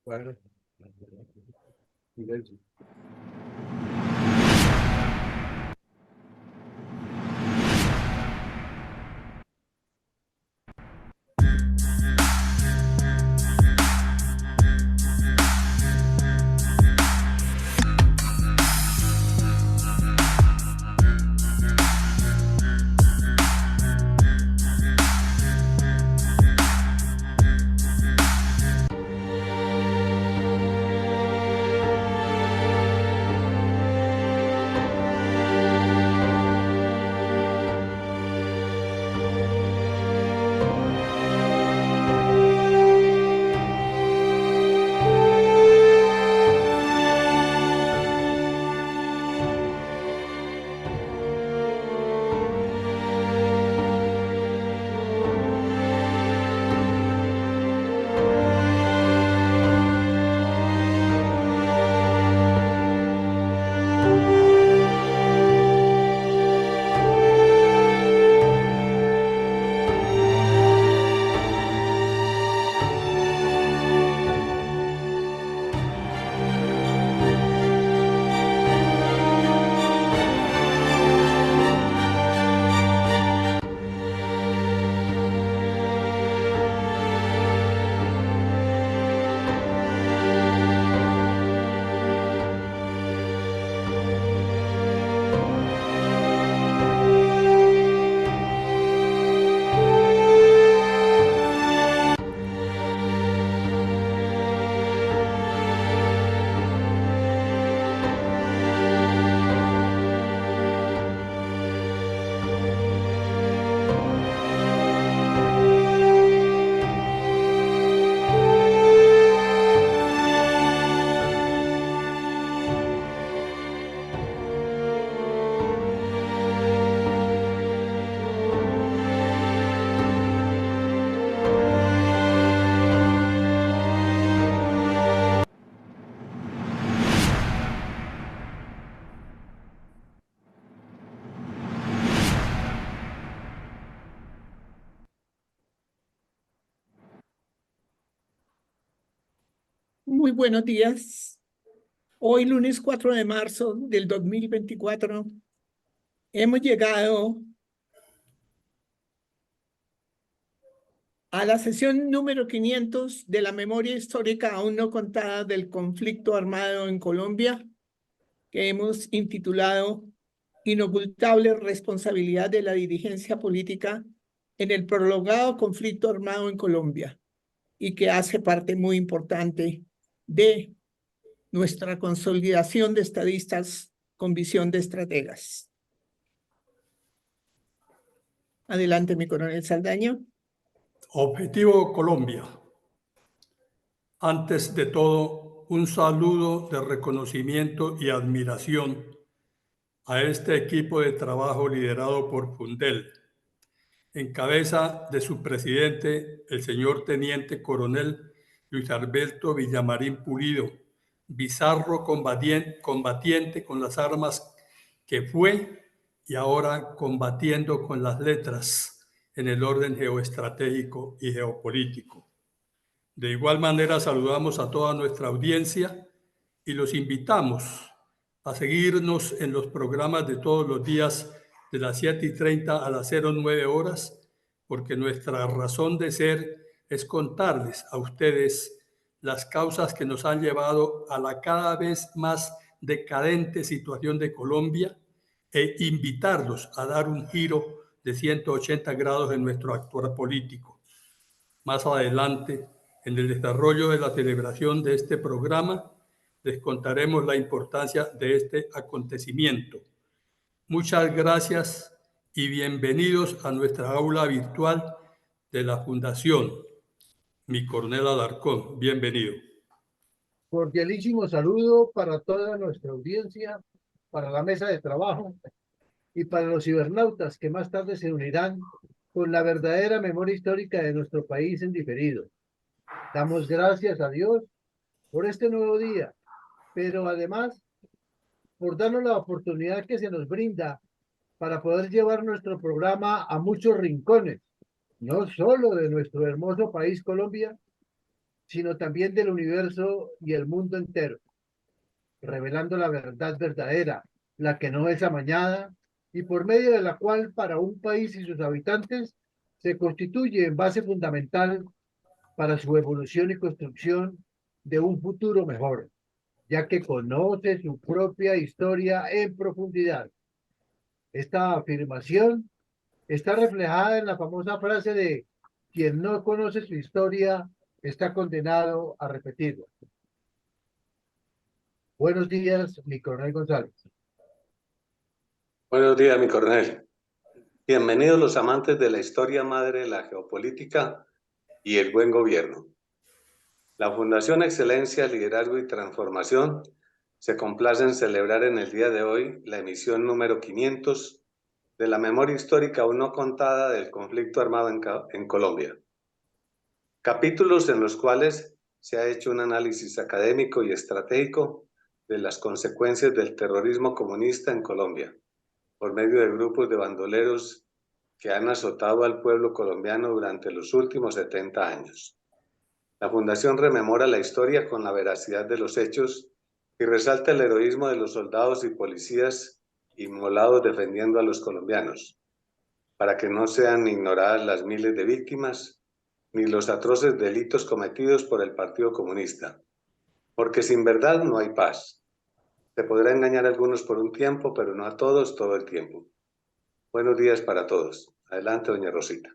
Bueno, silencio. Muy buenos días. Hoy, lunes 4 de marzo del 2024, hemos llegado a la sesión número 500 de la memoria histórica aún no contada del conflicto armado en Colombia, que hemos intitulado Inocultable responsabilidad de la dirigencia política en el prolongado conflicto armado en Colombia, y que hace parte muy importante de nuestra consolidación de estadistas con visión de estrategas. Adelante, mi coronel Saldaña. Objetivo Colombia. Antes de todo, un saludo de reconocimiento y admiración a este equipo de trabajo liderado por Fundel, en cabeza de su presidente, el señor Teniente Coronel Luis Alberto Villamarín Pulido, bizarro combatiente con las armas que fue y ahora combatiendo con las letras en el orden geoestratégico y geopolítico. De igual manera saludamos a toda nuestra audiencia y los invitamos a seguirnos en los programas de todos los días de las 7:30 a las 09 horas, porque nuestra razón de ser es contarles a ustedes las causas que nos han llevado a la cada vez más decadente situación de Colombia e invitarlos a dar un giro de 180 grados en nuestro actuar político. Más adelante, en el desarrollo de la celebración de este programa, les contaremos la importancia de este acontecimiento. Muchas gracias y bienvenidos a nuestra aula virtual de la Fundación. Mi coronel Alarcón, bienvenido. Cordialísimo saludo para toda nuestra audiencia, para la mesa de trabajo y para los cibernautas que más tarde se unirán con la verdadera memoria histórica de nuestro país en diferido. Damos gracias a Dios por este nuevo día, pero además por darnos la oportunidad que se nos brinda para poder llevar nuestro programa a muchos rincones, no solo de nuestro hermoso país Colombia, sino también del universo y el mundo entero, revelando la verdad verdadera, la que no es amañada, y por medio de la cual para un país y sus habitantes se constituye en base fundamental para su evolución y construcción de un futuro mejor, ya que conoce su propia historia en profundidad. Esta afirmación está reflejada en la famosa frase de quien no conoce su historia está condenado a repetirla. Buenos días, mi coronel González. Buenos días, mi coronel. Bienvenidos los amantes de la historia madre de la geopolítica y el buen gobierno. La Fundación Excelencia, Liderazgo y Transformación se complace en celebrar en el día de hoy la emisión número 500 de la memoria histórica aún no contada del conflicto armado en Colombia. Capítulos en los cuales se ha hecho un análisis académico y estratégico de las consecuencias del terrorismo comunista en Colombia, por medio de grupos de bandoleros que han azotado al pueblo colombiano durante los últimos 70 años. La Fundación rememora la historia con la veracidad de los hechos y resalta el heroísmo de los soldados y policías inmolados defendiendo a los colombianos, para que no sean ignoradas las miles de víctimas ni los atroces delitos cometidos por el Partido Comunista, porque sin verdad no hay paz. Se podrá engañar a algunos por un tiempo, pero no a todos todo el tiempo. Buenos días para todos. Adelante, doña Rosita.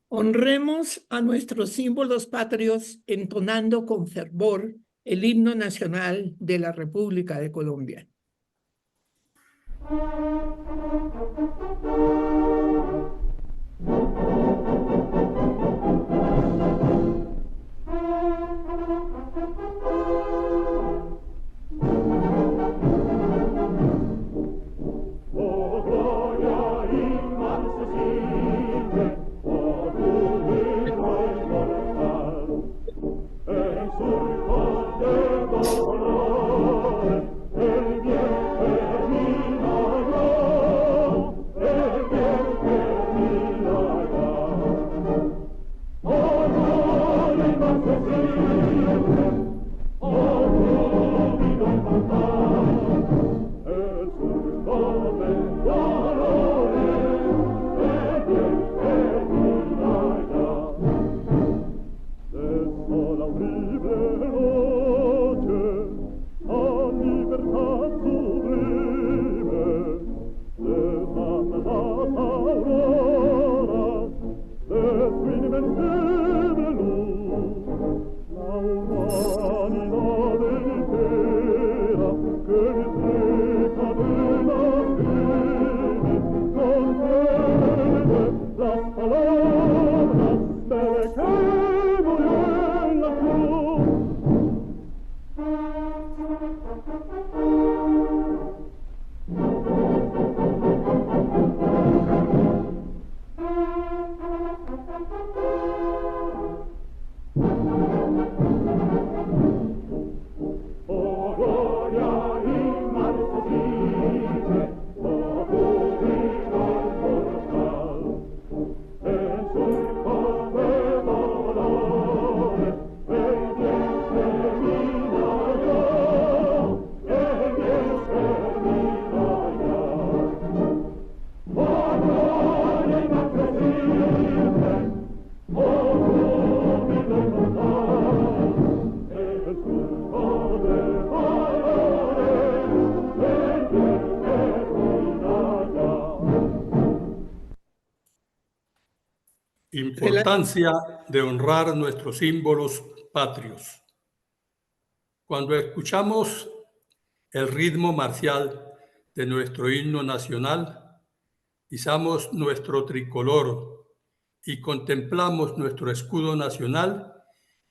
Honremos a nuestros símbolos patrios entonando con fervor el himno nacional de la República de Colombia. Importancia de honrar nuestros símbolos patrios. Cuando escuchamos el ritmo marcial de nuestro himno nacional, izamos nuestro tricolor y contemplamos nuestro escudo nacional,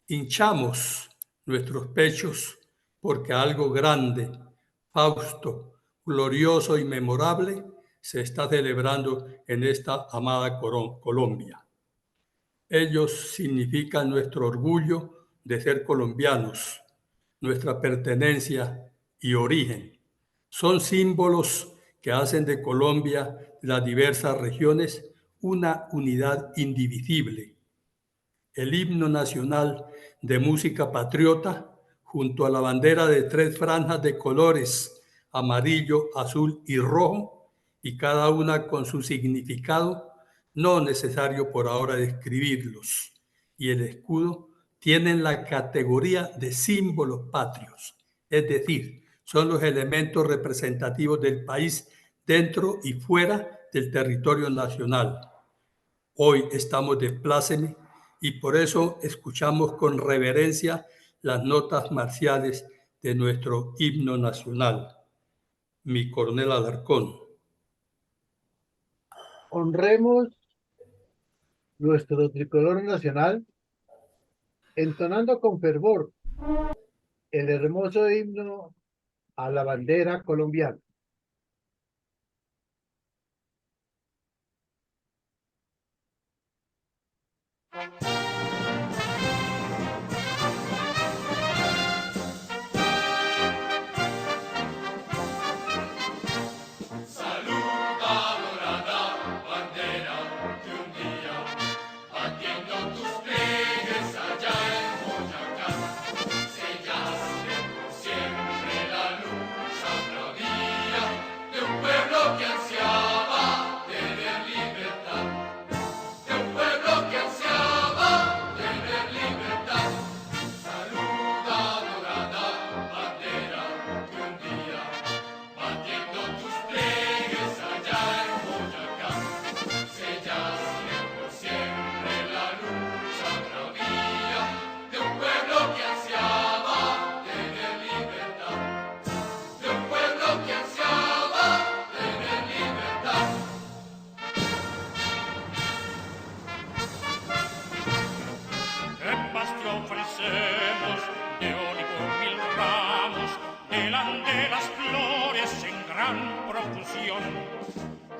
hinchamos nuestros pechos porque algo grande, fausto, glorioso y memorable se está celebrando en esta amada Colombia. Ellos significan nuestro orgullo de ser colombianos, nuestra pertenencia y origen. Son símbolos que hacen de Colombia, las diversas regiones, una unidad indivisible. el himno nacional de música patriota, junto a la bandera de 3 franjas de colores, amarillo, azul y rojo, y cada una con su significado, no necesario por ahora describirlos, y el escudo tienen la categoría de símbolos patrios, es decir, son los elementos representativos del país dentro y fuera del territorio nacional. Hoy estamos de pláceme y por eso escuchamos con reverencia las notas marciales de nuestro himno nacional. Mi coronel Alarcón. Honremos nuestro tricolor nacional, entonando con fervor el hermoso himno a la bandera colombiana.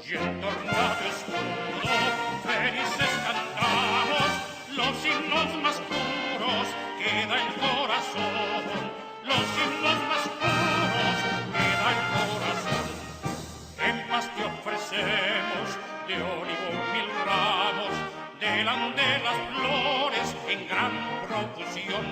Y en torno a tu escudo felices cantamos los himnos más puros que da el corazón, los himnos más puros que da el corazón. En paz te ofrecemos de olivo 1000 ramos, delante de las flores en gran profusión.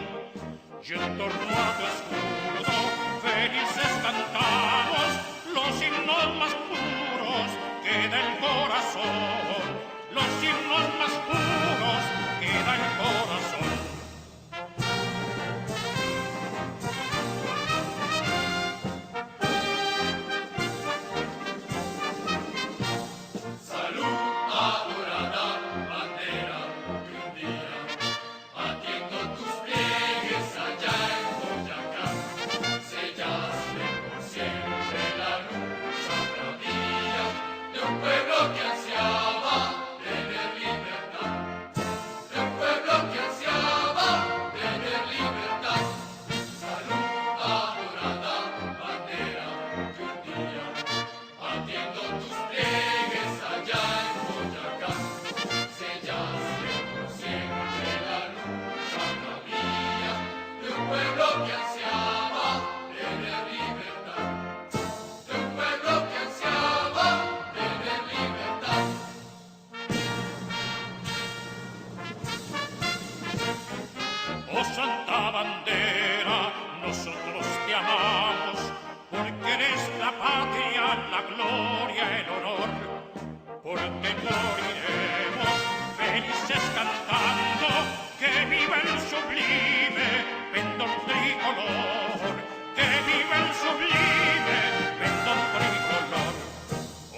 Y en torno a tu escudo felices cantamos los himnos más puros que da el corazón, los himnos más puros que da el corazón. Salud, adorada bandera, que un día, batiendo tus pliegues allá en Boyacá, sellaste por siempre la lucha bravía de un pueblo que ansiaba tener libertad, de un pueblo que ansiaba tener libertad. Salud, adorada bandera, que un día, batiendo tus pliegues allá en Boyacá, sellaste por siempre la lucha bravía de un pueblo que ansiaba tener libertad, de un pueblo que ansiaba tener libertad. Oh Santa Bandera, nosotros te amamos, porque eres la patria, la gloria, el honor. Porque moriremos felices cantando que viva el sublime pendón tricolor, que viva el sublime pendón tricolor.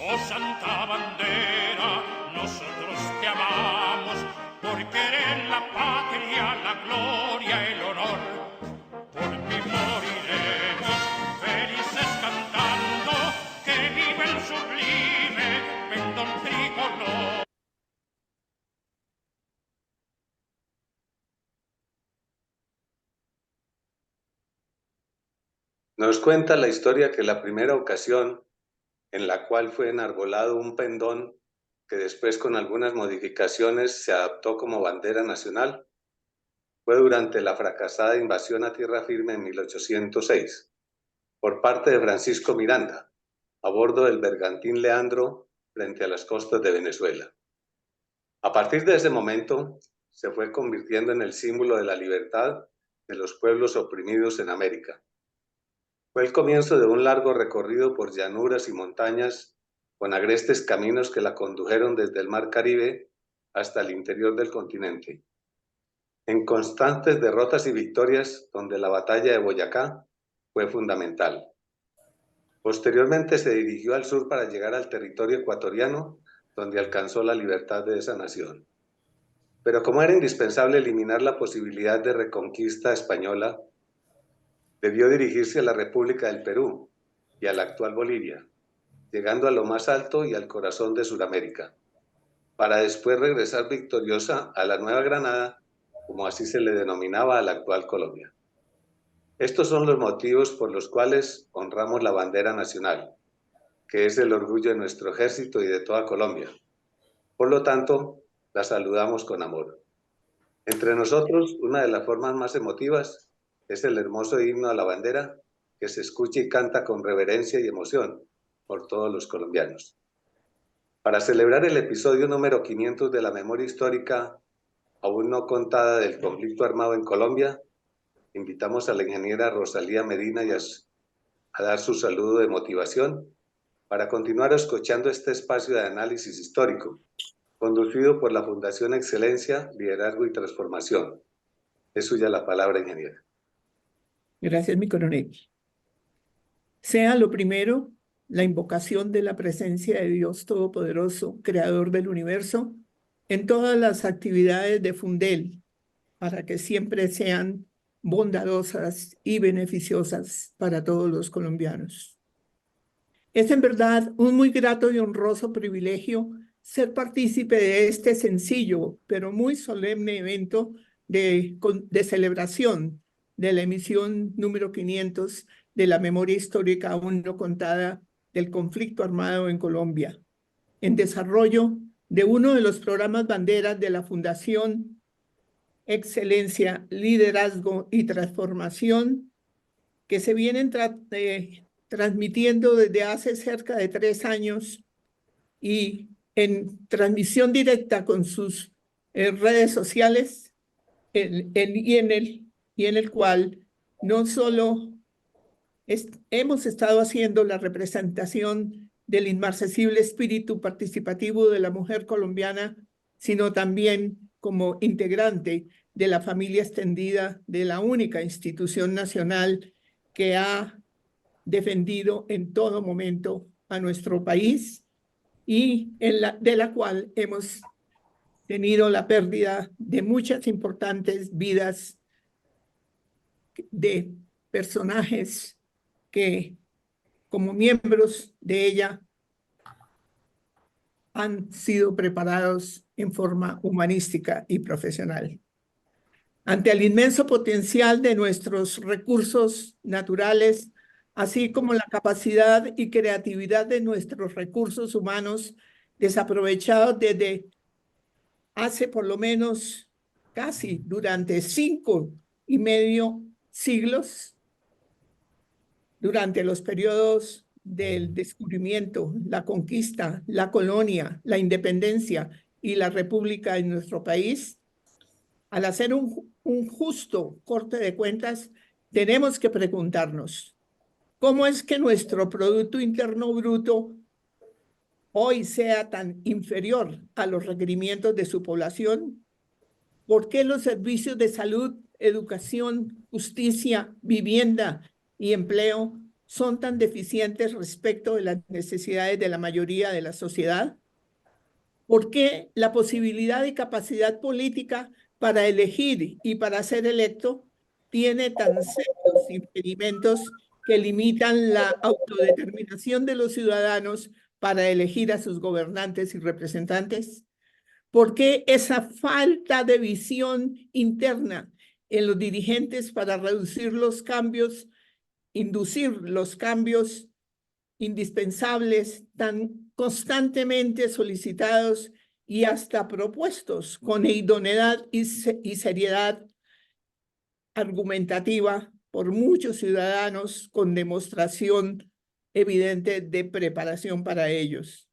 Oh Santa Bandera, nosotros te amamos, porque eres la patria, la gloria, el honor. Por ti moriremos felices cantando que viva el sublime pendón tricolor. Nos cuenta la historia que la primera ocasión en la cual fue enarbolado un pendón que después con algunas modificaciones se adaptó como bandera nacional fue durante la fracasada invasión a tierra firme en 1806 por parte de Francisco Miranda a bordo del bergantín Leandro frente a las costas de Venezuela. A partir de ese momento se fue convirtiendo en el símbolo de la libertad de los pueblos oprimidos en América. Fue el comienzo de un largo recorrido por llanuras y montañas con agrestes caminos que la condujeron desde el Mar Caribe hasta el interior del continente. En constantes derrotas y victorias, donde la batalla de Boyacá fue fundamental. Posteriormente se dirigió al sur para llegar al territorio ecuatoriano, donde alcanzó la libertad de esa nación. Pero como era indispensable eliminar la posibilidad de reconquista española, debió dirigirse a la República del Perú y a la actual Bolivia, llegando a lo más alto y al corazón de Sudamérica, para después regresar victoriosa a la Nueva Granada, como así se le denominaba a la actual Colombia. Estos son los motivos por los cuales honramos la bandera nacional, que es el orgullo de nuestro ejército y de toda Colombia. Por lo tanto, la saludamos con amor. Entre nosotros, una de las formas más emotivas es el hermoso himno a la bandera, que se escucha y canta con reverencia y emoción por todos los colombianos. Para celebrar el episodio número 500 de la memoria histórica aún no contada del conflicto armado en Colombia, invitamos a la ingeniera Rosalía Medina a dar su saludo de motivación para continuar escuchando este espacio de análisis histórico, conducido por la Fundación Excelencia, Liderazgo y Transformación. Es suya la palabra, ingeniera. Gracias, mi coronel. Sea lo primero la invocación de la presencia de Dios Todopoderoso, Creador del universo, en todas las actividades de Fundel, para que siempre sean bondadosas y beneficiosas para todos los colombianos. Es en verdad un muy grato y honroso privilegio ser partícipe de este sencillo, pero muy solemne evento de celebración de la emisión número 500 de la memoria histórica aún no contada del conflicto armado en Colombia, en desarrollo de uno de los programas banderas de la Fundación Excelencia, Liderazgo y Transformación, que se vienen transmitiendo desde hace cerca de 3 años y en transmisión directa con sus redes sociales, y en el cual no solo hemos estado haciendo la representación del inmarcesible espíritu participativo de la mujer colombiana, sino también como integrante de la familia extendida de la única institución nacional que ha defendido en todo momento a nuestro país y de la cual hemos tenido la pérdida de muchas importantes vidas de personajes que, como miembros de ella, han sido preparados en forma humanística y profesional. Ante el inmenso potencial de nuestros recursos naturales, así como la capacidad y creatividad de nuestros recursos humanos desaprovechados desde hace por lo menos casi durante 5,5 siglos, durante los periodos del descubrimiento, la conquista, la colonia, la independencia y la república en nuestro país, al hacer un justo corte de cuentas, tenemos que preguntarnos, ¿cómo es que nuestro Producto Interno Bruto hoy sea tan inferior a los requerimientos de su población? ¿Por qué los servicios de salud, educación, justicia, vivienda y empleo son tan deficientes respecto de las necesidades de la mayoría de la sociedad? ¿Por qué la posibilidad y capacidad política para elegir y para ser electo tiene tan serios impedimentos que limitan la autodeterminación de los ciudadanos para elegir a sus gobernantes y representantes? ¿Por qué esa falta de visión interna en los dirigentes para reducir los cambios, inducir los cambios indispensables tan constantemente solicitados y hasta propuestos con idoneidad y seriedad argumentativa por muchos ciudadanos con demostración evidente de preparación para ellos?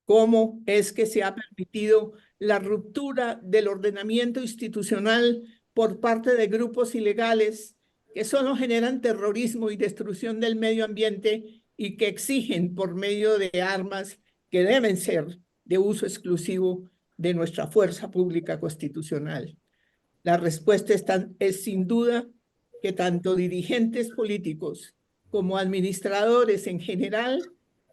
¿Cómo es que se ha permitido la ruptura del ordenamiento institucional por parte de grupos ilegales que solo generan terrorismo y destrucción del medio ambiente y que exigen por medio de armas que deben ser de uso exclusivo de nuestra fuerza pública constitucional. La respuesta es sin duda que tanto dirigentes políticos como administradores en general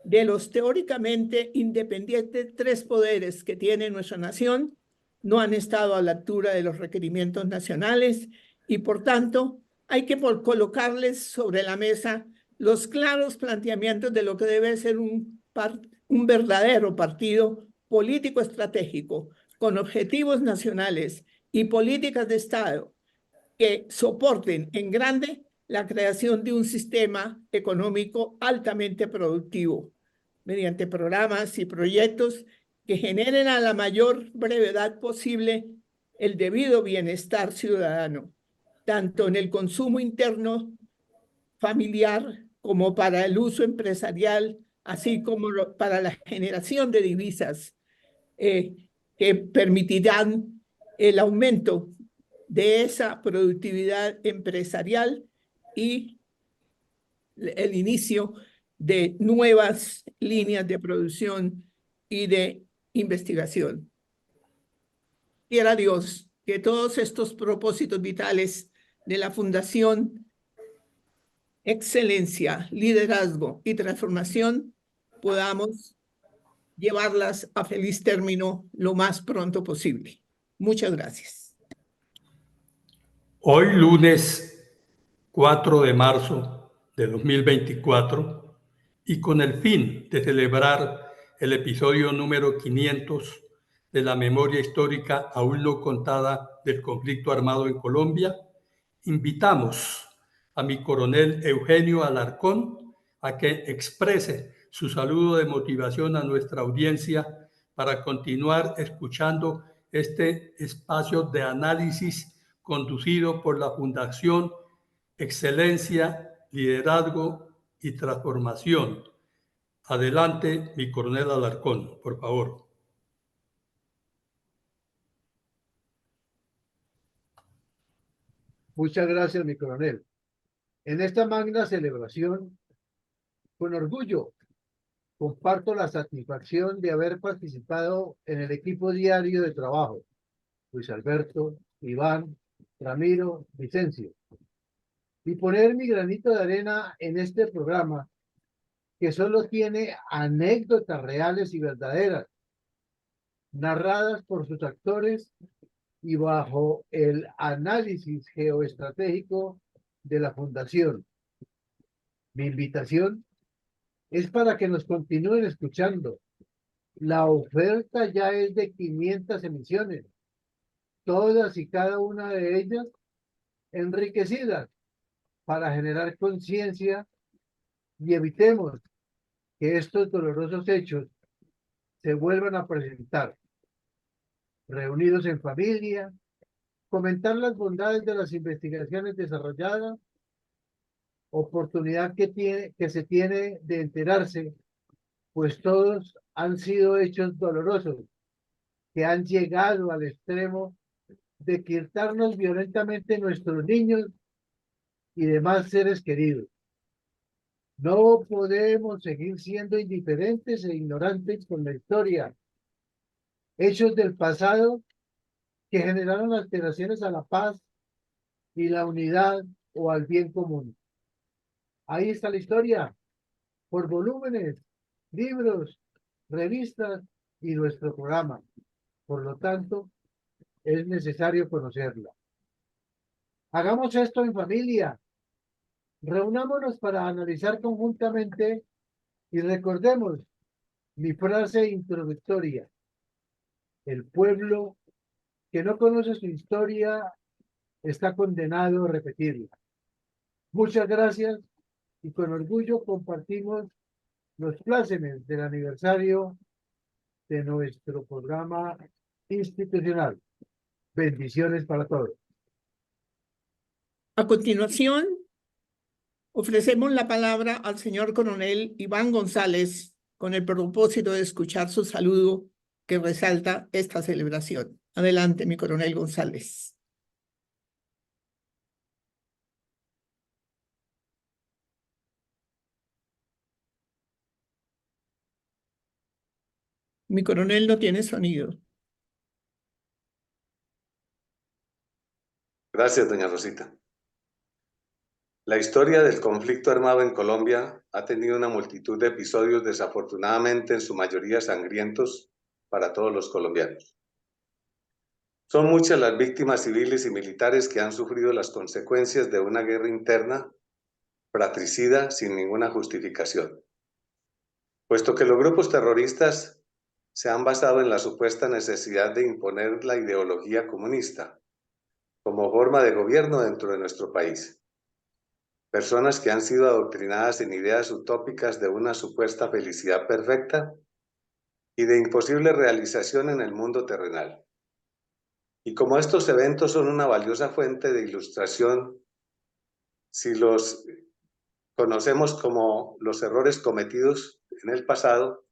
de los teóricamente independientes tres poderes que tiene nuestra nación no han estado a la altura de los requerimientos nacionales y por tanto hay que colocarles sobre la mesa los claros planteamientos de lo que debe ser un verdadero partido político estratégico con objetivos nacionales y políticas de Estado que soporten en grande la creación de un sistema económico altamente productivo, mediante programas y proyectos que generen a la mayor brevedad posible el debido bienestar ciudadano, tanto en el consumo interno familiar como para el uso empresarial, así como para la generación de divisas que permitirán el aumento de esa productividad empresarial y el inicio de nuevas líneas de producción y de investigación. Quiera Dios que todos estos propósitos vitales de la Fundación Excelencia, Liderazgo y Transformación podamos llevarlas a feliz término lo más pronto posible. Muchas gracias. Hoy, lunes 4 de marzo de 2024, y con el fin de celebrar el episodio número 500 de la memoria histórica aún no contada del conflicto armado en Colombia, invitamos a mi coronel Eugenio Alarcón a que exprese su saludo de motivación a nuestra audiencia para continuar escuchando este espacio de análisis conducido por la Fundación Excelencia, Liderazgo y Transformación. Adelante, mi coronel Alarcón, por favor. Muchas gracias, mi coronel. En esta magna celebración, con orgullo, comparto la satisfacción de haber participado en el equipo diario de trabajo. Luis Alberto, Iván, Ramiro, Vicencio. Y poner mi granito de arena en este programa que solo tiene anécdotas reales y verdaderas, narradas por sus actores y bajo el análisis geoestratégico de la Fundación. Mi invitación es para que nos continúen escuchando. La oferta ya es de 500 emisiones, todas y cada una de ellas enriquecidas para generar conciencia y evitemos que estos dolorosos hechos se vuelvan a presentar. Reunidos en familia, comentar las bondades de las investigaciones desarrolladas, oportunidad que se tiene de enterarse, pues todos han sido hechos dolorosos que han llegado al extremo de quitarnos violentamente nuestros niños y demás seres queridos. No podemos seguir siendo indiferentes e ignorantes con la historia. Hechos del pasado que generaron alteraciones a la paz y la unidad o al bien común. Ahí está la historia, por volúmenes, libros, revistas y nuestro programa. Por lo tanto, es necesario conocerla. Hagamos esto en familia. Reunámonos para analizar conjuntamente y recordemos mi frase introductoria. El pueblo que no conoce su historia está condenado a repetirla. Muchas gracias y con orgullo compartimos los plácemes del aniversario de nuestro programa institucional. Bendiciones para todos. A continuación, ofrecemos la palabra al señor coronel Iván González con el propósito de escuchar su saludo que resalta esta celebración. Adelante, mi coronel González. Mi coronel no tiene sonido. Gracias, doña Rosita. La historia del conflicto armado en Colombia ha tenido una multitud de episodios desafortunadamente en su mayoría sangrientos para todos los colombianos. Son muchas las víctimas civiles y militares que han sufrido las consecuencias de una guerra interna fratricida sin ninguna justificación, puesto que los grupos terroristas se han basado en la supuesta necesidad de imponer la ideología comunista como forma de gobierno dentro de nuestro país. Personas que han sido adoctrinadas en ideas utópicas de una supuesta felicidad perfecta y de imposible realización en el mundo terrenal. Y como estos eventos son una valiosa fuente de ilustración, si los conocemos como los errores cometidos en el pasado,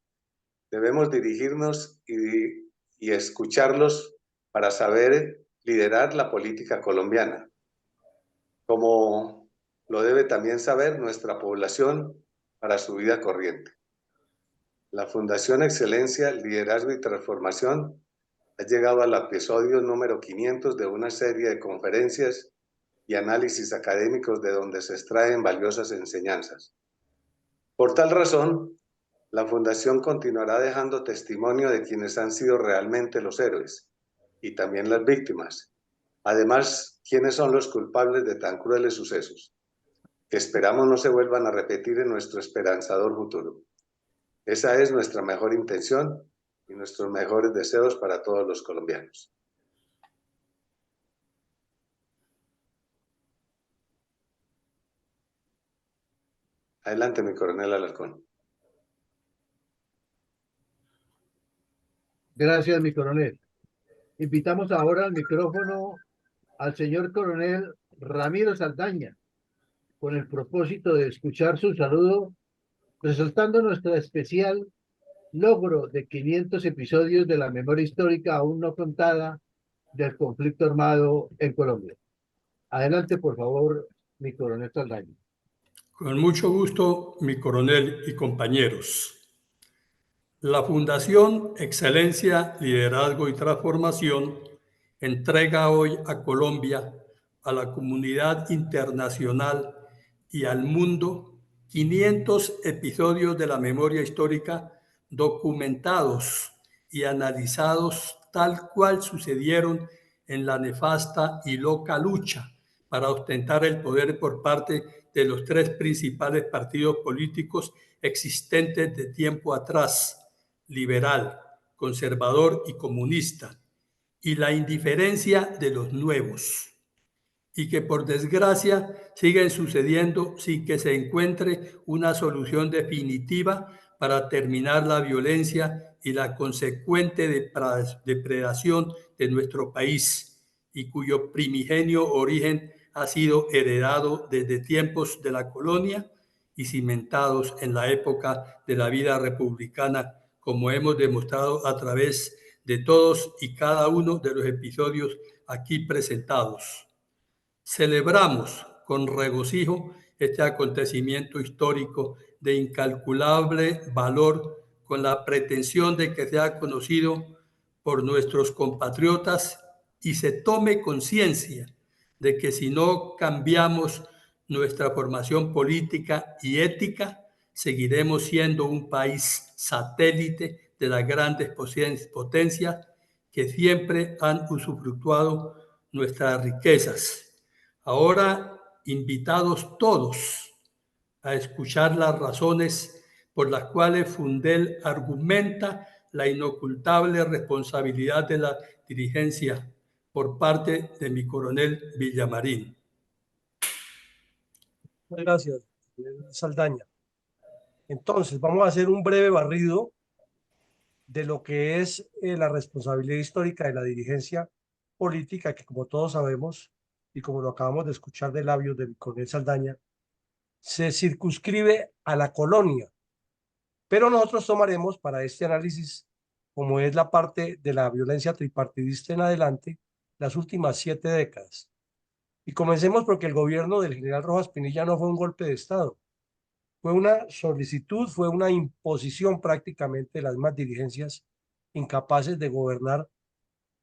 debemos dirigirnos y escucharlos para saber liderar la política colombiana, como lo debe también saber nuestra población para su vida corriente. La Fundación Excelencia, Liderazgo y Transformación ha llegado al episodio número 500 de una serie de conferencias y análisis académicos de donde se extraen valiosas enseñanzas. Por tal razón, la Fundación continuará dejando testimonio de quienes han sido realmente los héroes y también las víctimas. Además, quiénes son los culpables de tan crueles sucesos, que esperamos no se vuelvan a repetir en nuestro esperanzador futuro. Esa es nuestra mejor intención y nuestros mejores deseos para todos los colombianos. Adelante, mi coronel Alarcón. Gracias, mi coronel. Invitamos ahora al micrófono al señor coronel Ramiro Saldaña, con el propósito de escuchar su saludo, resaltando nuestro especial logro de 500 episodios de la memoria histórica aún no contada del conflicto armado en Colombia. Adelante, por favor, mi coronel Saldaña. Con mucho gusto, mi coronel y compañeros. La Fundación Excelencia, Liderazgo y Transformación entrega hoy a Colombia, a la comunidad internacional y al mundo 500 episodios de la memoria histórica documentados y analizados tal cual sucedieron en la nefasta y loca lucha para ostentar el poder por parte de los tres principales partidos políticos existentes de tiempo atrás: liberal, conservador y comunista, y la indiferencia de los nuevos, y que por desgracia siguen sucediendo sin que se encuentre una solución definitiva para terminar la violencia y la consecuente depredación de nuestro país, y cuyo primigenio origen ha sido heredado desde tiempos de la colonia y cimentados en la época de la vida republicana, como hemos demostrado a través de todos y cada uno de los episodios aquí presentados. Celebramos con regocijo este acontecimiento histórico de incalculable valor, con la pretensión de que sea conocido por nuestros compatriotas y se tome conciencia de que si no cambiamos nuestra formación política y ética, seguiremos siendo un país satélite de las grandes potencias que siempre han usufructuado nuestras riquezas. Ahora, invitados todos a escuchar las razones por las cuales Fundel argumenta la inocultable responsabilidad de la dirigencia por parte de mi coronel Villamarín. Muchas gracias, Saldaña. Entonces, vamos a hacer un breve barrido de lo que es la responsabilidad histórica de la dirigencia política, que como todos sabemos, y como lo acabamos de escuchar de labios del coronel Saldaña, se circunscribe a la colonia. Pero nosotros tomaremos para este análisis como es la parte de la violencia tripartidista en adelante, las últimas 7 décadas. Y comencemos porque el gobierno del general Rojas Pinilla no fue un golpe de Estado, fue una solicitud, fue una imposición prácticamente de las mismas dirigencias incapaces de gobernar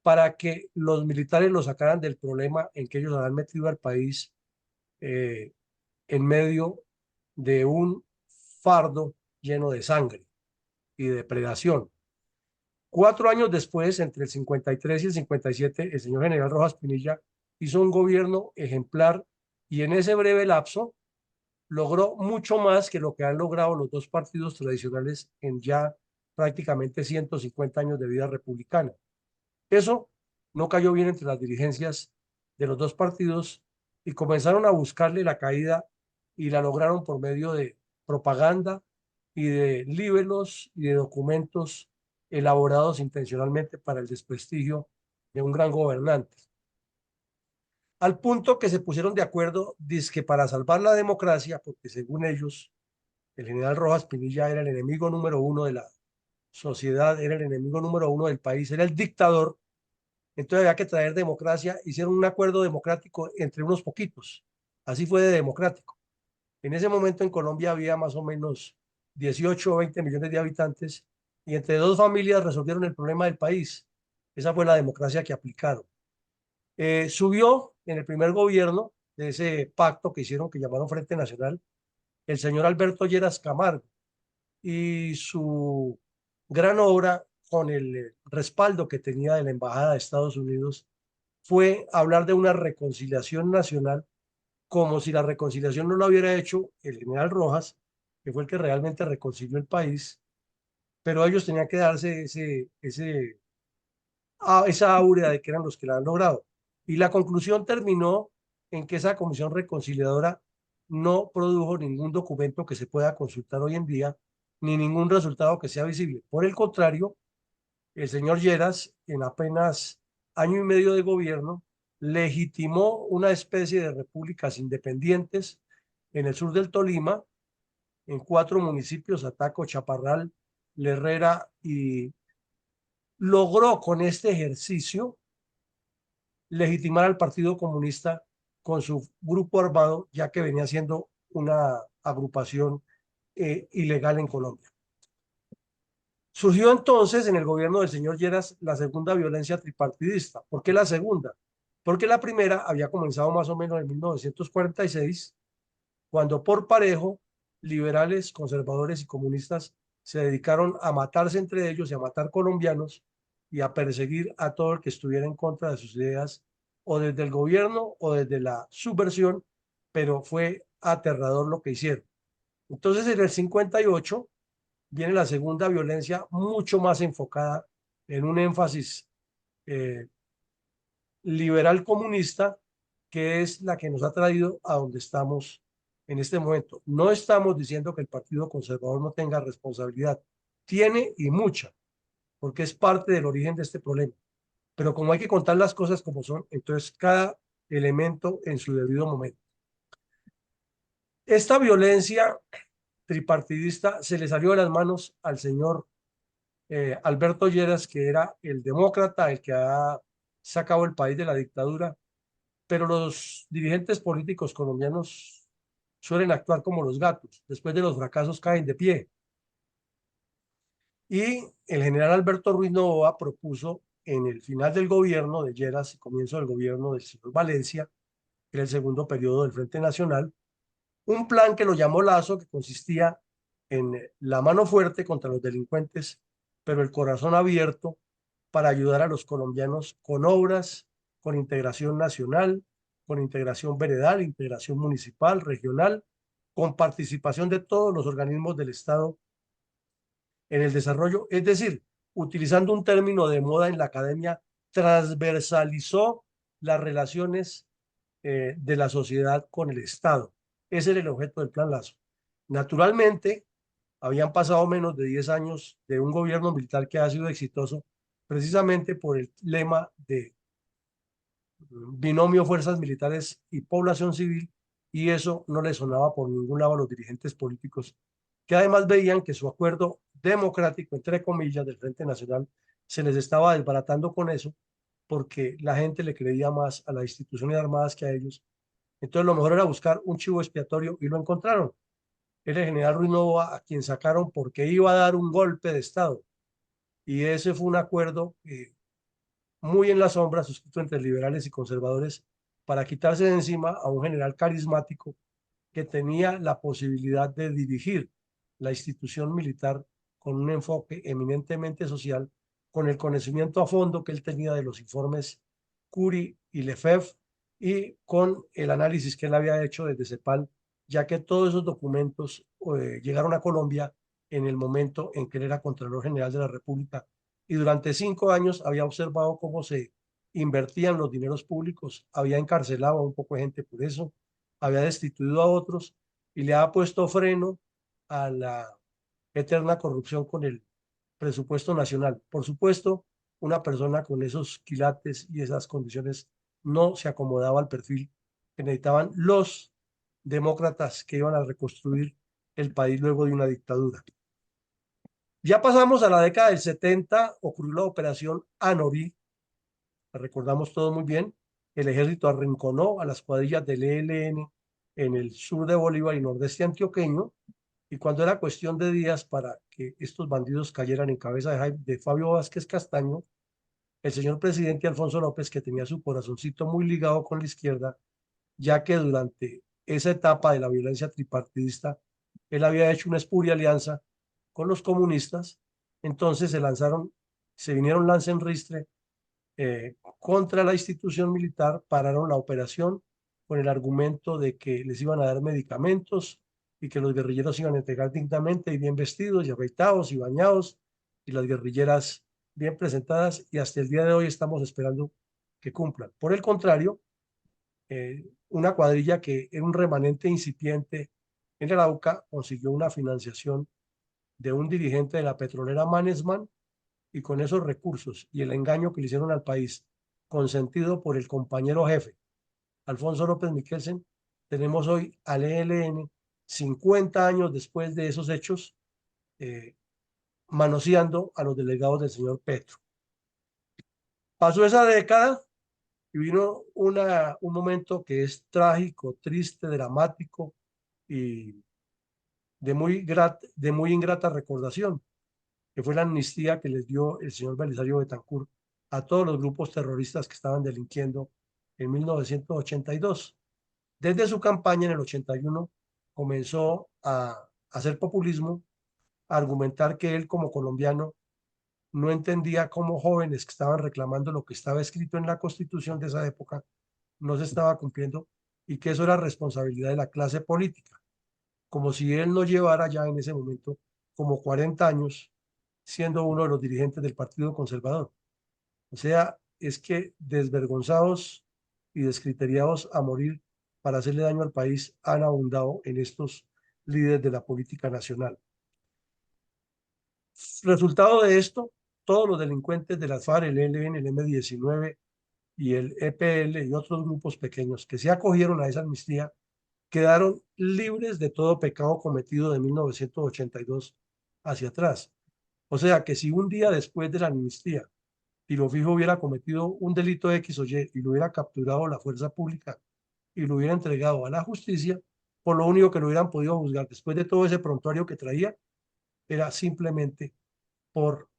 para que los militares lo sacaran del problema en que ellos habían metido al país en medio de un fardo lleno de sangre y de depredación. 4 años después, entre el 53 y el 57, el señor general Rojas Pinilla hizo un gobierno ejemplar y en ese breve lapso logró mucho más que lo que han logrado los dos partidos tradicionales en ya prácticamente 150 años de vida republicana. Eso no cayó bien entre las dirigencias de los dos partidos y comenzaron a buscarle la caída y la lograron por medio de propaganda y de libelos y de documentos elaborados intencionalmente para el desprestigio de un gran gobernante. Al punto que se pusieron de acuerdo, dizque para salvar la democracia, porque según ellos, el general Rojas Pinilla era el enemigo número 1 de la sociedad, era el enemigo número 1 del país, era el dictador, entonces había que traer democracia, hicieron un acuerdo democrático entre unos poquitos, así fue de democrático. En ese momento en Colombia había más o menos 18 o 20 millones de habitantes y entre dos familias resolvieron el problema del país. Esa fue la democracia que aplicaron. Subió en el primer gobierno de ese pacto que hicieron, que llamaron Frente Nacional, el señor Alberto Lleras Camargo y su gran obra con el respaldo que tenía de la Embajada de Estados Unidos fue hablar de una reconciliación nacional como si la reconciliación no lo hubiera hecho el general Rojas, que fue el que realmente reconcilió el país, pero ellos tenían que darse esa áurea de que eran los que la han logrado. Y la conclusión terminó en que esa comisión reconciliadora no produjo ningún documento que se pueda consultar hoy en día, ni ningún resultado que sea visible. Por el contrario, el señor Lleras, en apenas año y medio de gobierno, legitimó una especie de repúblicas independientes en el sur del Tolima, en 4 municipios, Ataco, Chaparral, La Herrera, y logró con este ejercicio legitimar al Partido Comunista con su grupo armado, ya que venía siendo una agrupación ilegal en Colombia. Surgió entonces en el gobierno del señor Lleras la segunda violencia tripartidista. ¿Por qué la segunda? Porque la primera había comenzado más o menos en 1946, cuando por parejo liberales, conservadores y comunistas se dedicaron a matarse entre ellos y a matar colombianos y a perseguir a todo el que estuviera en contra de sus ideas, o desde el gobierno o desde la subversión, pero fue aterrador lo que hicieron. Entonces, en el 58 viene la segunda violencia, mucho más enfocada en un énfasis liberal comunista, que es la que nos ha traído a donde estamos en este momento. No estamos diciendo que el Partido Conservador no tenga responsabilidad, tiene y mucha, porque es parte del origen de este problema. Pero como hay que contar las cosas como son, entonces cada elemento en su debido momento. Esta violencia tripartidista se le salió de las manos al señor Alberto Lleras, que era el demócrata, el que ha sacado el país de la dictadura, pero los dirigentes políticos colombianos suelen actuar como los gatos, después de los fracasos caen de pie. Y el general Alberto Ruiz Noboa propuso en el final del gobierno de Lleras y comienzo del gobierno del señor Valencia, que era el segundo periodo del Frente Nacional, un plan que lo llamó Lazo, que consistía en la mano fuerte contra los delincuentes, pero el corazón abierto para ayudar a los colombianos con obras, con integración nacional, con integración veredal, integración municipal, regional, con participación de todos los organismos del Estado en el desarrollo, es decir, utilizando un término de moda en la academia, transversalizó las relaciones de la sociedad con el Estado. Ese era el objeto del Plan Lazo. Naturalmente, habían pasado menos de 10 años de un gobierno militar que ha sido exitoso precisamente por el lema de binomio fuerzas militares y población civil, y eso no le sonaba por ningún lado a los dirigentes políticos, que además veían que su acuerdo democrático, entre comillas, del Frente Nacional se les estaba desbaratando con eso porque la gente le creía más a las instituciones armadas que a ellos. Entonces lo mejor era buscar un chivo expiatorio y lo encontraron. Era el general Ruiz Novoa, a quien sacaron porque iba a dar un golpe de Estado. Y ese fue un acuerdo muy en la sombra, suscrito entre liberales y conservadores, para quitarse de encima a un general carismático que tenía la posibilidad de dirigir la institución militar con un enfoque eminentemente social, con el conocimiento a fondo que él tenía de los informes Curie y Lefebvre y con el análisis que él había hecho desde CEPAL, ya que todos esos documentos llegaron a Colombia en el momento en que él era Contralor General de la República y durante 5 años había observado cómo se invertían los dineros públicos, había encarcelado a un poco de gente por eso, había destituido a otros y le ha puesto freno a la eterna corrupción con el presupuesto nacional. Por supuesto, una persona con esos quilates y esas condiciones no se acomodaba al perfil que necesitaban los demócratas que iban a reconstruir el país luego de una dictadura. Ya pasamos a la década del 70, ocurrió la operación Anorí, la recordamos todos muy bien. El ejército arrinconó a las cuadrillas del ELN en el sur de Bolívar y nordeste antioqueño, y cuando era cuestión de días para que estos bandidos cayeran en cabeza de Fabio Vázquez Castaño, el señor presidente Alfonso López, que tenía su corazoncito muy ligado con la izquierda, ya que durante esa etapa de la violencia tripartidista, él había hecho una espuria alianza con los comunistas, entonces se vinieron lance en ristre contra la institución militar, pararon la operación con el argumento de que les iban a dar medicamentos y que los guerrilleros iban a entregar dignamente y bien vestidos y afeitados y bañados y las guerrilleras bien presentadas, y hasta el día de hoy estamos esperando que cumplan. Por el contrario, una cuadrilla que era un remanente incipiente en el Arauca consiguió una financiación de un dirigente de la petrolera Mannesmann, y con esos recursos y el engaño que le hicieron al país, consentido por el compañero jefe, Alfonso López Miquelsen, tenemos hoy al ELN, 50 años después de esos hechos, manoseando a los delegados del señor Petro. Pasó esa década y vino un momento que es trágico, triste, dramático y de muy ingrata recordación, que fue la amnistía que les dio el señor Belisario Betancur a todos los grupos terroristas que estaban delinquiendo en 1982. Desde su campaña en el 81 comenzó a hacer populismo, a argumentar que él como colombiano no entendía cómo jóvenes que estaban reclamando lo que estaba escrito en la Constitución de esa época no se estaba cumpliendo y que eso era responsabilidad de la clase política, como si él no llevara ya en ese momento como 40 años siendo uno de los dirigentes del Partido Conservador. O sea, es que desvergonzados y descriteriados a morir para hacerle daño al país han abundado en estos líderes de la política nacional. Resultado de esto, todos los delincuentes de las FARC, el ELN, el M-19 y el EPL y otros grupos pequeños que se acogieron a esa amnistía quedaron libres de todo pecado cometido de 1982 hacia atrás. O sea que si un día después de la amnistía Tiro Fijo hubiera cometido un delito X o Y y lo hubiera capturado la fuerza pública y lo hubiera entregado a la justicia, por lo único que lo hubieran podido juzgar después de todo ese prontuario que traía era simplemente por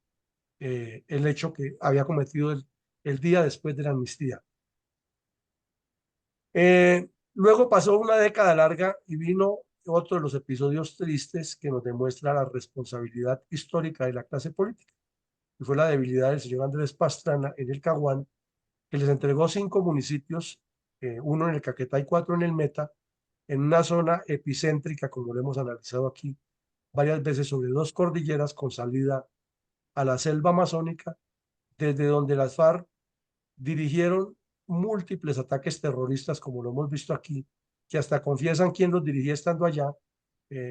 el hecho que había cometido el día después de la amnistía. Luego pasó una década larga y vino otro de los episodios tristes que nos demuestra la responsabilidad histórica de la clase política, y fue la debilidad del señor Andrés Pastrana en el Caguán, que les entregó 5 municipios, uno en el Caquetá y 4 en el Meta, en una zona epicéntrica, como lo hemos analizado aquí varias veces, sobre 2 cordilleras con salida a la selva amazónica, desde donde las FARC dirigieron múltiples ataques terroristas, como lo hemos visto aquí, que hasta confiesan quién los dirigía estando allá,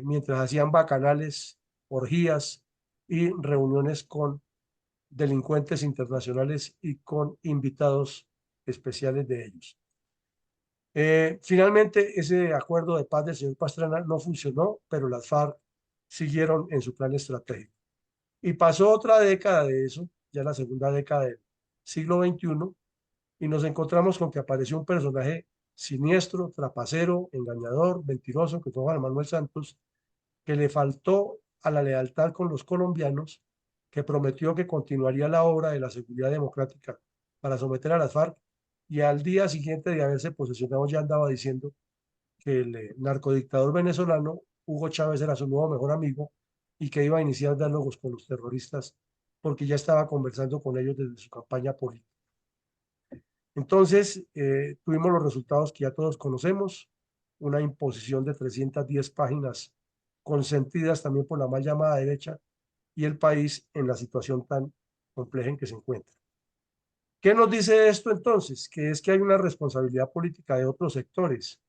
mientras hacían bacanales, orgías y reuniones con delincuentes internacionales y con invitados especiales de ellos. Finalmente, ese acuerdo de paz del señor Pastrana no funcionó, pero las FARC siguieron en su plan estratégico. Y pasó otra década de eso, ya la segunda década del siglo XXI, y nos encontramos con que apareció un personaje siniestro, trapacero, engañador, mentiroso, que fue Juan Manuel Santos, que le faltó a la lealtad con los colombianos, que prometió que continuaría la obra de la seguridad democrática para someter a las FARC, y al día siguiente de haberse posesionado ya andaba diciendo que el narcodictador venezolano Hugo Chávez era su nuevo mejor amigo y que iba a iniciar diálogos con los terroristas porque ya estaba conversando con ellos desde su campaña política. Entonces, tuvimos los resultados que ya todos conocemos, una imposición de 310 páginas consentidas también por la mal llamada derecha y el país en la situación tan compleja en que se encuentra. ¿Qué nos dice esto entonces? Que es que hay una responsabilidad política de otros sectores.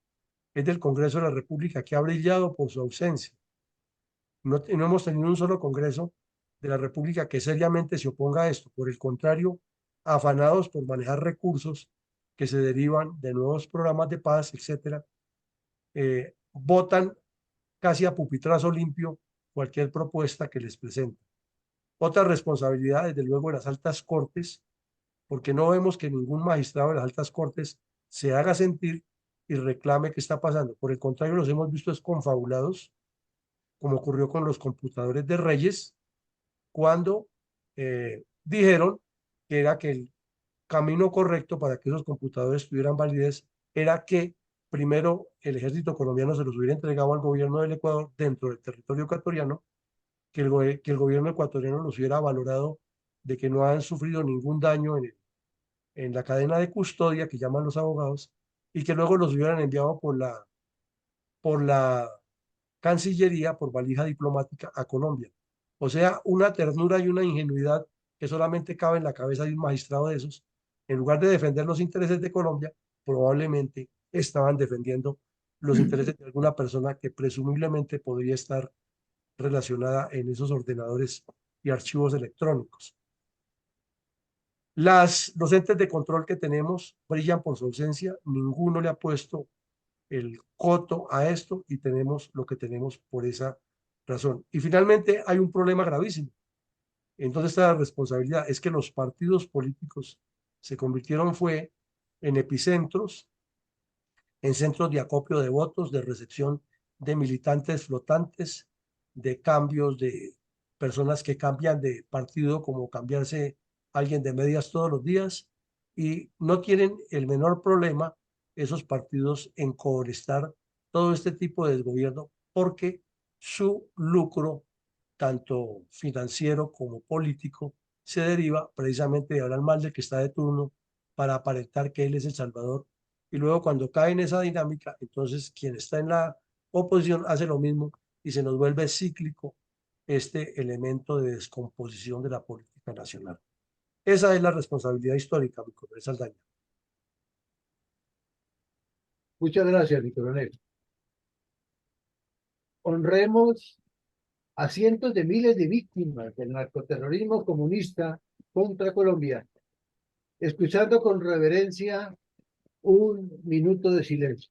Es del Congreso de la República, que ha brillado por su ausencia. No hemos tenido un solo Congreso de la República que seriamente se oponga a esto. Por el contrario, afanados por manejar recursos que se derivan de nuevos programas de paz, etcétera, votan casi a pupitrazo limpio cualquier propuesta que les presenten. Otra responsabilidad, desde luego, de las altas cortes, porque no vemos que ningún magistrado de las altas cortes se haga sentir y reclame qué está pasando. Por el contrario, los hemos visto confabulados, como ocurrió con los computadores de Reyes, cuando dijeron que el camino correcto para que esos computadores tuvieran validez era que primero el ejército colombiano se los hubiera entregado al gobierno del Ecuador dentro del territorio ecuatoriano, que el gobierno ecuatoriano los hubiera valorado de que no han sufrido ningún daño en la cadena de custodia que llaman los abogados, y que luego los hubieran enviado por la Cancillería, por valija diplomática a Colombia. O sea, una ternura y una ingenuidad que solamente cabe en la cabeza de un magistrado de esos. En lugar de defender los intereses de Colombia, probablemente estaban defendiendo los intereses de alguna persona que presumiblemente podría estar relacionada en esos ordenadores y archivos electrónicos. Los entes de control que tenemos brillan por su ausencia, ninguno le ha puesto el coto a esto y tenemos lo que tenemos por esa razón. Y finalmente hay un problema gravísimo. Entonces esta responsabilidad es que los partidos políticos se convirtieron fue en epicentros, en centros de acopio de votos, de recepción de militantes flotantes, de cambios de personas que cambian de partido como cambiarse alguien de medias todos los días, y no tienen el menor problema esos partidos en cohonestar todo este tipo de desgobierno porque su lucro, tanto financiero como político, se deriva precisamente de hablar mal del que está de turno para aparentar que él es el salvador, y luego cuando cae en esa dinámica, entonces quien está en la oposición hace lo mismo y se nos vuelve cíclico este elemento de descomposición de la política nacional. Esa es la responsabilidad histórica, mi coronel Saldaña. Muchas gracias, mi coronel. Honremos a cientos de miles de víctimas del narcoterrorismo comunista contra Colombia, escuchando con reverencia un minuto de silencio.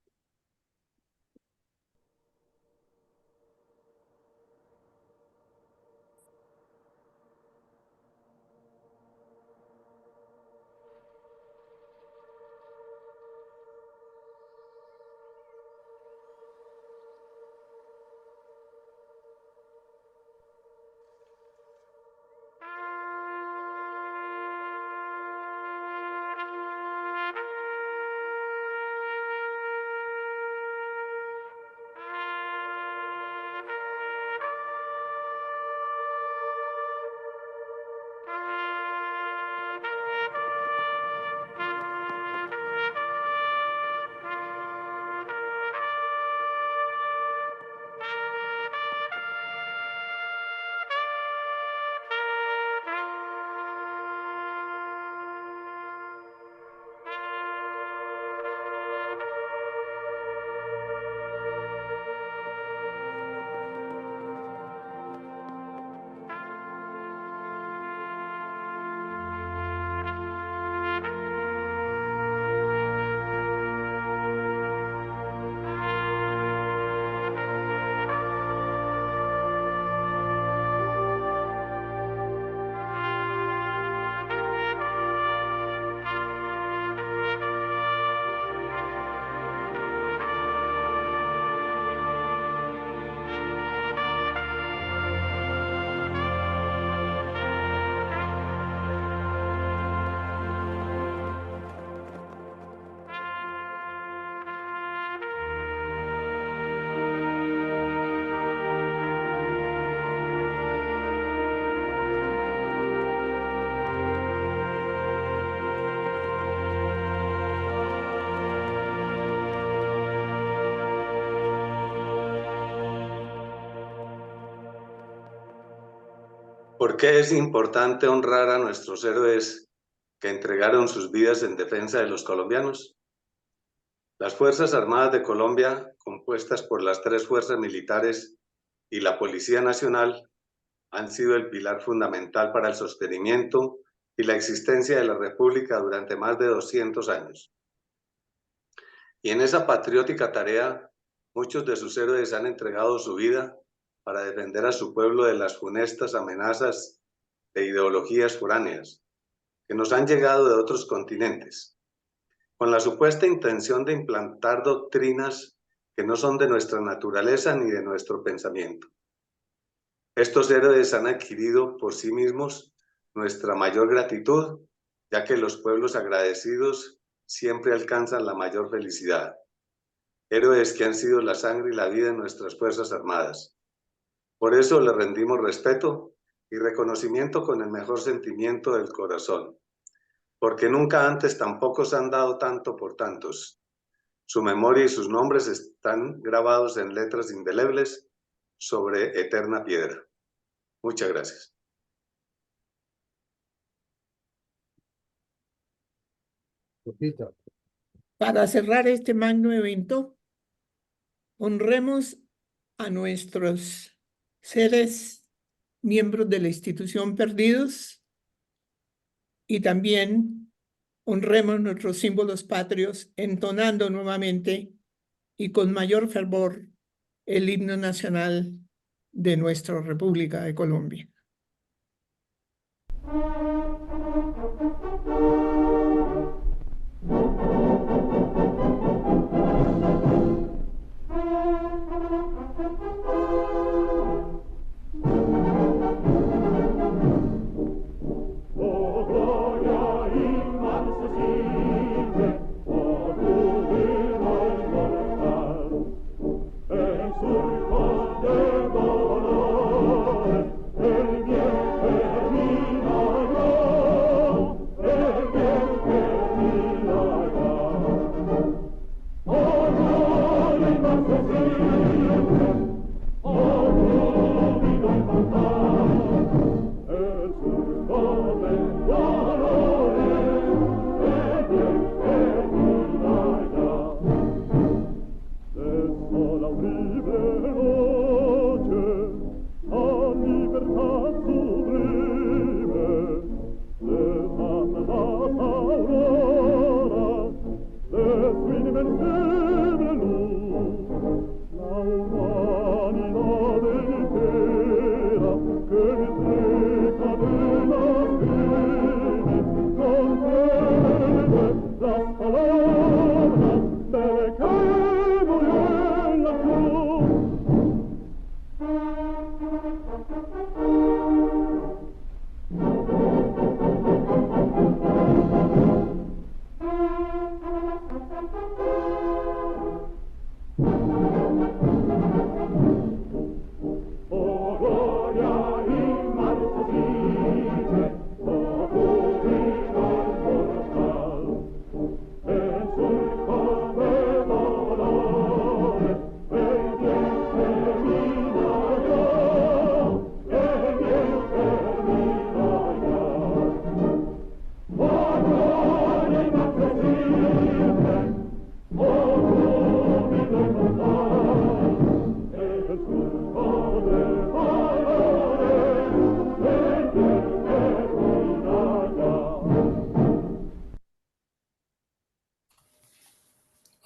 ¿Por qué es importante honrar a nuestros héroes que entregaron sus vidas en defensa de los colombianos? Las Fuerzas Armadas de Colombia, compuestas por las 3 fuerzas militares y la Policía Nacional, han sido el pilar fundamental para el sostenimiento y la existencia de la República durante más de 200 años. Y en esa patriótica tarea, muchos de sus héroes han entregado su vida para defender a su pueblo de las funestas amenazas de ideologías foráneas que nos han llegado de otros continentes, con la supuesta intención de implantar doctrinas que no son de nuestra naturaleza ni de nuestro pensamiento. Estos héroes han adquirido por sí mismos nuestra mayor gratitud, ya que los pueblos agradecidos siempre alcanzan la mayor felicidad. Héroes que han sido la sangre y la vida de nuestras Fuerzas Armadas. Por eso les rendimos respeto y reconocimiento con el mejor sentimiento del corazón, porque nunca antes tampoco se han dado tanto por tantos. Su memoria y sus nombres están grabados en letras indelebles sobre eterna piedra. Muchas gracias. Poquito. Para cerrar este magno evento, honremos a nuestros seres miembros de la institución perdidos y también honremos nuestros símbolos patrios entonando nuevamente y con mayor fervor el himno nacional de nuestra República de Colombia.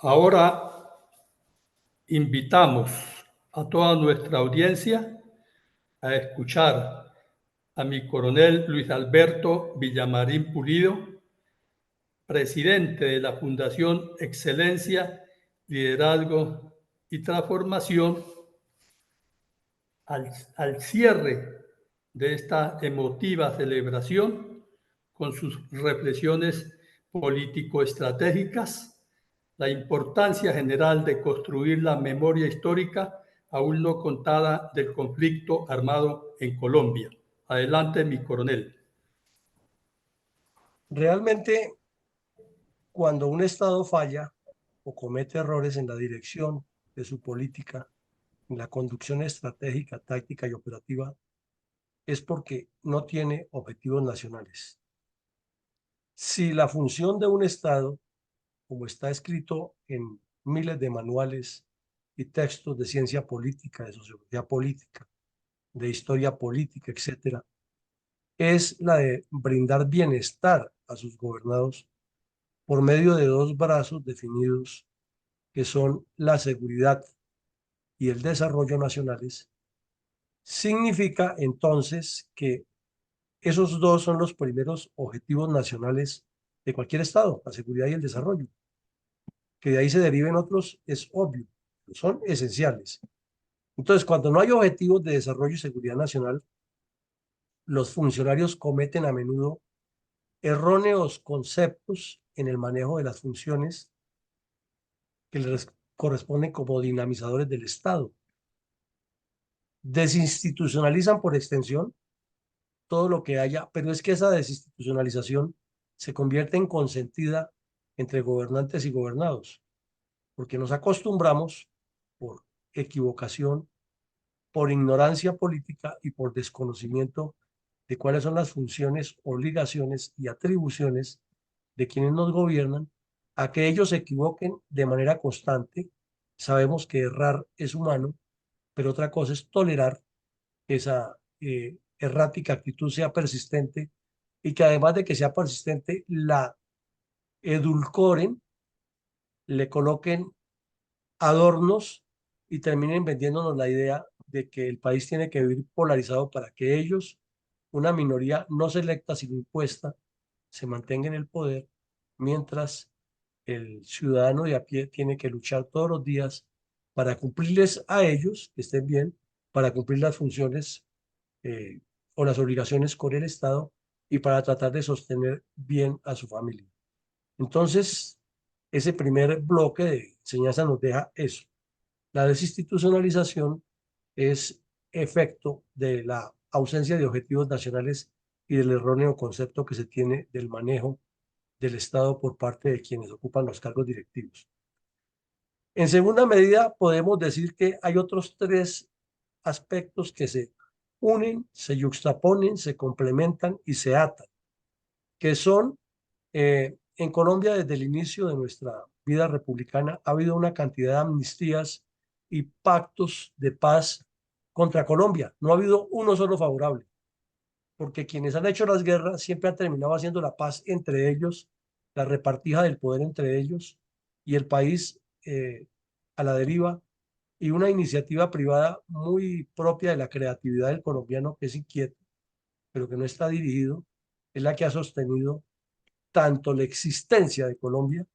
Ahora invitamos a toda nuestra audiencia a escuchar a mi coronel Luis Alberto Villamarín Pulido, presidente de la Fundación Excelencia, Liderazgo y Transformación, al cierre de esta emotiva celebración con sus reflexiones político-estratégicas, la importancia general de construir la memoria histórica aún no contada del conflicto armado en Colombia. Adelante, mi coronel. Realmente, cuando un Estado falla o comete errores en la dirección de su política, en la conducción estratégica, táctica y operativa, es porque no tiene objetivos nacionales. Si la función de un Estado, como está escrito en miles de manuales y textos de ciencia política, de sociología política, de historia política, etcétera, es la de brindar bienestar a sus gobernados por medio de dos brazos definidos que son la seguridad y el desarrollo nacionales, significa entonces que esos dos son los primeros objetivos nacionales de cualquier Estado, la seguridad y el desarrollo. Que de ahí se deriven otros es obvio, son esenciales. Entonces, cuando no hay objetivos de desarrollo y seguridad nacional, los funcionarios cometen a menudo erróneos conceptos en el manejo de las funciones que les corresponden como dinamizadores del Estado. Desinstitucionalizan por extensión todo lo que haya, pero es que esa desinstitucionalización se convierte en consentida entre gobernantes y gobernados, porque nos acostumbramos por equivocación, por ignorancia política y por desconocimiento de cuáles son las funciones, obligaciones y atribuciones de quienes nos gobiernan, a que ellos se equivoquen de manera constante. Sabemos que errar es humano, pero otra cosa es tolerar que esa errática actitud sea persistente y que además de que sea persistente, la edulcoren, le coloquen adornos y terminen vendiéndonos la idea de que el país tiene que vivir polarizado para que ellos, una minoría no selecta sino impuesta, se mantenga en el poder, mientras el ciudadano de a pie tiene que luchar todos los días para cumplirles a ellos, que estén bien, para cumplir las funciones o las obligaciones con el Estado y para tratar de sostener bien a su familia. Entonces, ese primer bloque de enseñanza nos deja eso. La desinstitucionalización es efecto de la ausencia de objetivos nacionales y del erróneo concepto que se tiene del manejo del Estado por parte de quienes ocupan los cargos directivos. En segunda medida, podemos decir que hay otros tres aspectos que se unen, se yuxtaponen, se complementan y se atan, que son, en Colombia desde el inicio de nuestra vida republicana ha habido una cantidad de amnistías y pactos de paz contra Colombia. No ha habido uno solo favorable, porque quienes han hecho las guerras siempre han terminado haciendo la paz entre ellos, la repartija del poder entre ellos y el país a la deriva, y una iniciativa privada muy propia de la creatividad del colombiano, que es inquieto, pero que no está dirigido, es la que ha sostenido tanto la existencia de Colombia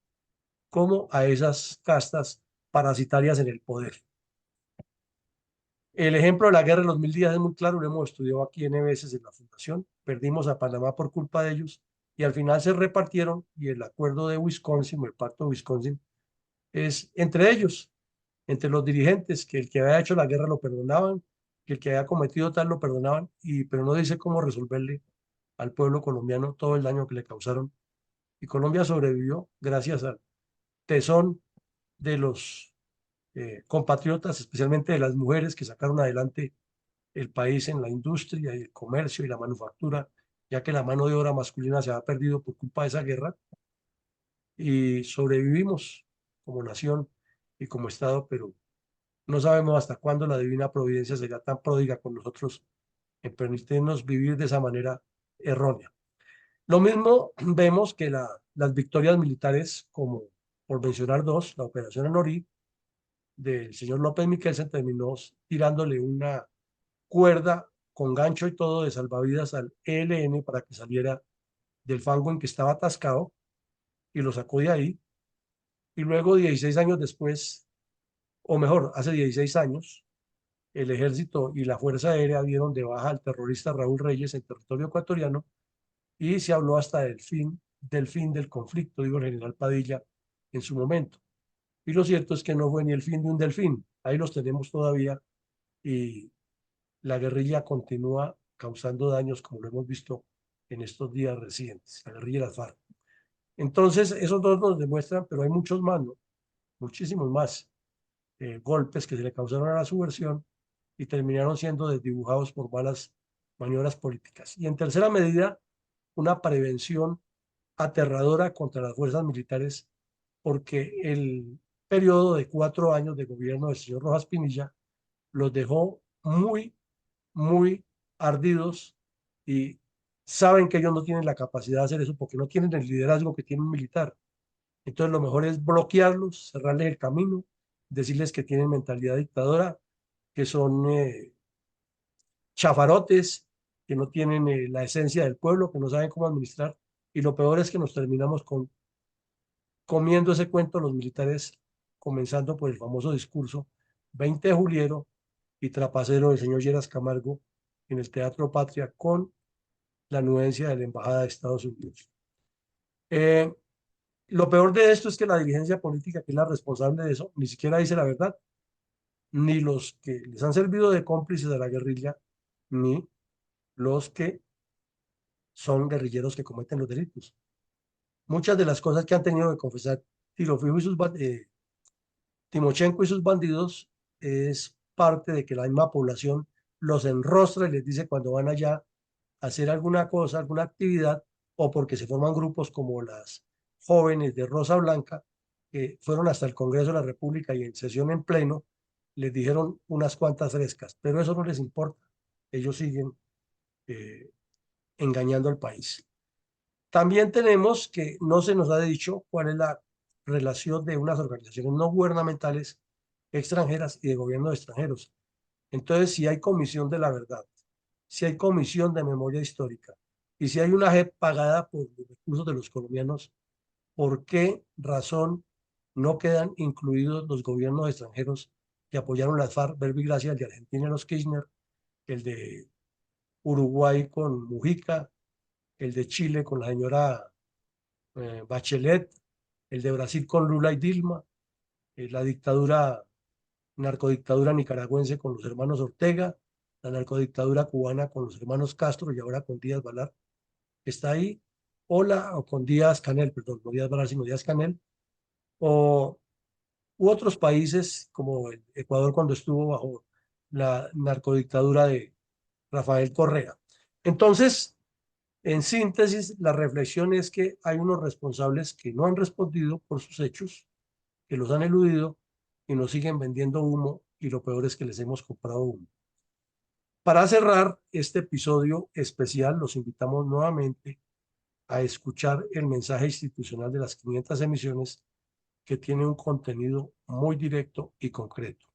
como a esas castas parasitarias en el poder. El ejemplo de la guerra de los 1000 días es muy claro, lo hemos estudiado aquí N veces en la Fundación. Perdimos a Panamá por culpa de ellos y al final se repartieron, y el acuerdo de Wisconsin, o el pacto de Wisconsin, es entre ellos, entre los dirigentes, que el que había hecho la guerra lo perdonaban, que el que había cometido tal lo perdonaban, pero no dice cómo resolverle al pueblo colombiano todo el daño que le causaron. Y Colombia sobrevivió gracias al tesón de los compatriotas, especialmente de las mujeres que sacaron adelante el país en la industria y el comercio y la manufactura, ya que la mano de obra masculina se ha perdido por culpa de esa guerra, y sobrevivimos como nación y como Estado, pero no sabemos hasta cuándo la divina providencia será tan pródiga con nosotros en permitirnos vivir de esa manera errónea. Lo mismo vemos que las victorias militares, como por mencionar dos, la operación Anorí del señor López Miquelsen terminó tirándole una cuerda con gancho y todo de salvavidas al ELN para que saliera del fango en que estaba atascado y lo sacó de ahí. Y luego, 16 años después, o mejor, hace 16 años, el ejército y la Fuerza Aérea dieron de baja al terrorista Raúl Reyes en territorio ecuatoriano y se habló hasta del fin del conflicto, digo el general Padilla en su momento. Y lo cierto es que no fue ni el fin de un delfín, ahí los tenemos todavía y la guerrilla continúa causando daños como lo hemos visto en estos días recientes, la guerrilla de las FARC. Entonces, esos dos nos demuestran, pero hay muchos más, ¿no? Muchísimos más golpes que se le causaron a la subversión y terminaron siendo desdibujados por malas maniobras políticas. Y en tercera medida, una prevención aterradora contra las fuerzas militares, porque el periodo de 4 años de gobierno del señor Rojas Pinilla los dejó muy ardidos y saben que ellos no tienen la capacidad de hacer eso porque no tienen el liderazgo que tiene un militar. Entonces lo mejor es bloquearlos, cerrarles el camino, decirles que tienen mentalidad dictadora, que son chafarotes, que no tienen la esencia del pueblo, que no saben cómo administrar. Y lo peor es que nos terminamos comiendo ese cuento los militares, comenzando por el famoso discurso 20 de juliero y trapacero del señor Lleras Camargo en el Teatro Patria con la anuencia de la Embajada de Estados Unidos. Lo peor de esto es que la dirigencia política, que es la responsable de eso, ni siquiera dice la verdad, ni los que les han servido de cómplices de la guerrilla, ni los que son guerrilleros que cometen los delitos. Muchas de las cosas que han tenido que confesar Timochenko y sus bandidos es parte de que la misma población los enrostra y les dice cuando van allá a hacer alguna cosa, alguna actividad, o porque se forman grupos como las jóvenes de Rosa Blanca, que fueron hasta el Congreso de la República y en sesión en pleno les dijeron unas cuantas frescas, pero eso no les importa. Ellos siguen eh, engañando al país. También tenemos que no se nos ha dicho cuál es la relación de unas organizaciones no gubernamentales extranjeras y de gobiernos extranjeros. Entonces, si hay comisión de la verdad, si hay comisión de memoria histórica y si hay una JEP pagada por los recursos de los colombianos, ¿por qué razón no quedan incluidos los gobiernos extranjeros que apoyaron las FARC? Verbi Gracia, el de Argentina, los Kirchner, el de Uruguay con Mujica, el de Chile con la señora Bachelet, el de Brasil con Lula y Dilma, la narcodictadura nicaragüense con los hermanos Ortega, la narcodictadura cubana con los hermanos Castro y ahora con Díaz Balart, que está ahí, o con Díaz Canel, perdón, no Díaz Balart, sino Díaz Canel, u otros países como el Ecuador cuando estuvo bajo la narcodictadura de Rafael Correa. Entonces, en síntesis, la reflexión es que hay unos responsables que no han respondido por sus hechos, que los han eludido y nos siguen vendiendo humo y lo peor es que les hemos comprado humo. Para cerrar este episodio especial, los invitamos nuevamente a escuchar el mensaje institucional de las 500 emisiones que tiene un contenido muy directo y concreto.